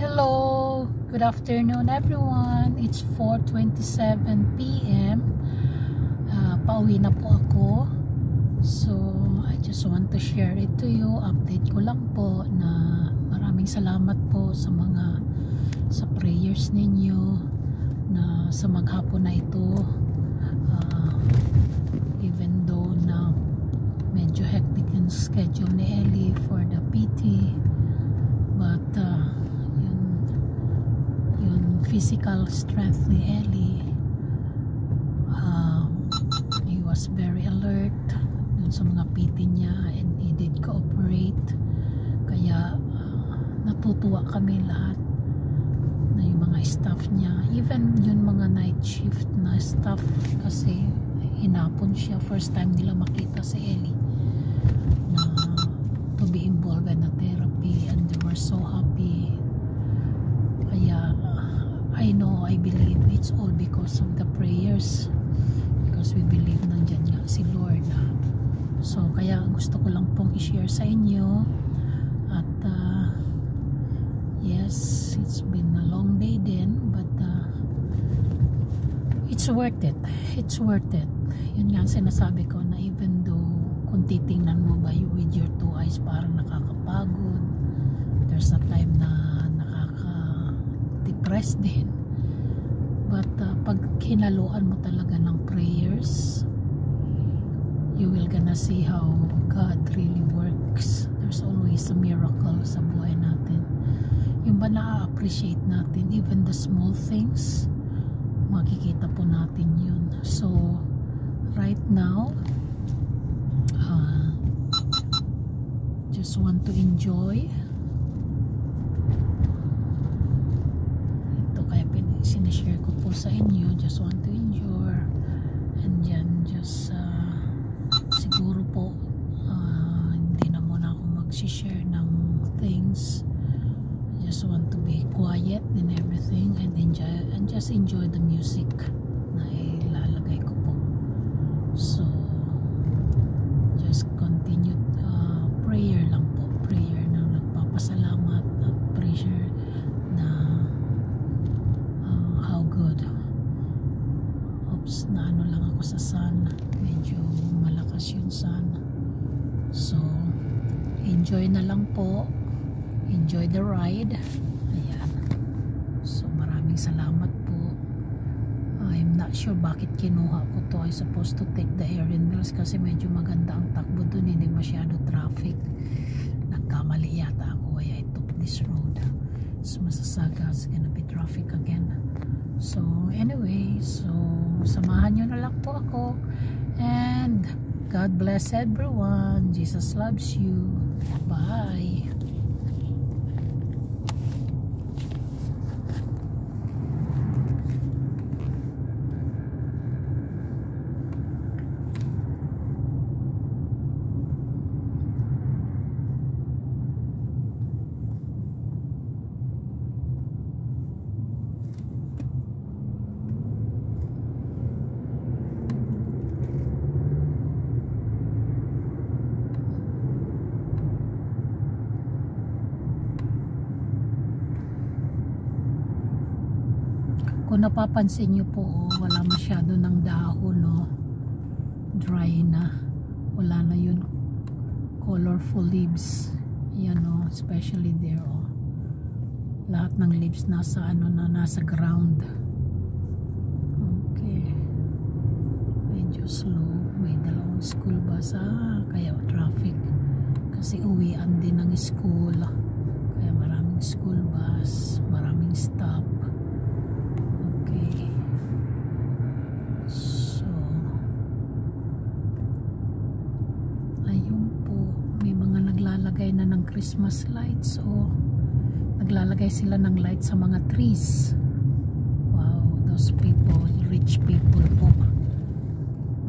Hello, good afternoon everyone. It's 4:27 p.m. Pauwi na po ako. So, I just want to share it to you. Update ko lang po na maraming salamat po sa prayers ninyo na sa maghapon na ito. Even though na medyo hectic yung schedule ni Ellie for the PT, but yung physical strength ni Ellie, he was very alert dun sa mga PT niya, and he did cooperate. Kaya natutuwa kami lahat na yung mga staff niya, even yung mga night shift na staff, kasi hinapon siya. First time nila makita si Ellie na to be involved in a therapy, and they were so happy. Kaya I believe it's all because of the prayers, because we believe nandyan nga si Lord. So kaya gusto ko lang pong i-share sa inyo. At yes, it's been a long day din, but it's worth it. It's worth it. Yun nga sinasabi ko, na even though kung titingnan mo ba with your two eyes parang nakakapagod, there's a time na nakaka-depress din, but pag kinaluan mo talaga ng prayers, you will gonna see how God really works. There's always a miracle sa buhay natin. Yung ba na-appreciate natin even the small things, makikita po natin yun. So right now, just want to enjoy ito, kaya sinishare ko po sa inyo. Just want to enjoy, and yan, just siguro po hindi na muna ako mag-share ng things. Just want to be quiet and everything, and enjoy, and just enjoy the music na ilalagay ko po. So just continue prayer lang po, prayer na nagpapasalamat at prayer na how good. Oops, na ano lang ako sa sun, medyo malakas yung sun. So enjoy na lang po, enjoy the ride. Ayan, so maraming salamat po. I'm not sure bakit kinuha ko to. I supposed to take the Erin Mills kasi medyo maganda ang takbo dun, hindi masyado traffic. Nagkamali yata ako, kaya I took this road. So masasaga, it's gonna be traffic again. So anyway, so samahan nyo na lang po ako, and God bless everyone. Jesus loves you. Bye. Kung napapansin nyo po, wala masyado ng dahon, no? Dry na, wala na yun colorful leaves. Yan, no? Especially there, oh. Lahat ng leaves nasa nasa ground. Okay, medyo slow. May dalawang school bus, kaya traffic kasi uwian din ng school, kaya maraming school bus, maraming stop. Okay, so ayun po, may mga naglalagay na ng Christmas lights. So naglalagay sila ng lights sa mga trees. Wow, those people, rich people po,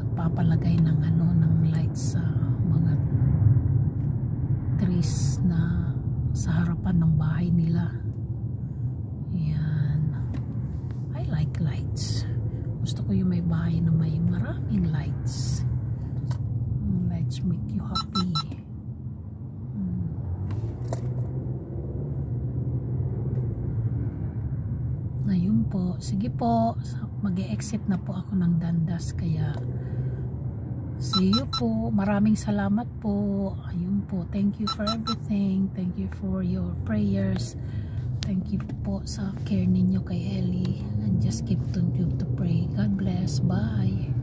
magpapalagay ng ng lights sa mga trees na sa harapan ng bahay nila. Yan, I like lights. Gusto ko yung may bahay na may maraming lights. Lights make you happy. Ayun po, sige po, mag-e-exit na po ako ng Dundas, kaya see you po. Maraming salamat po. Ayun po, thank you for everything. Thank you for your prayers. Thank you po sa care ninyo kay Ellie. And just keep to pray. God bless. Bye.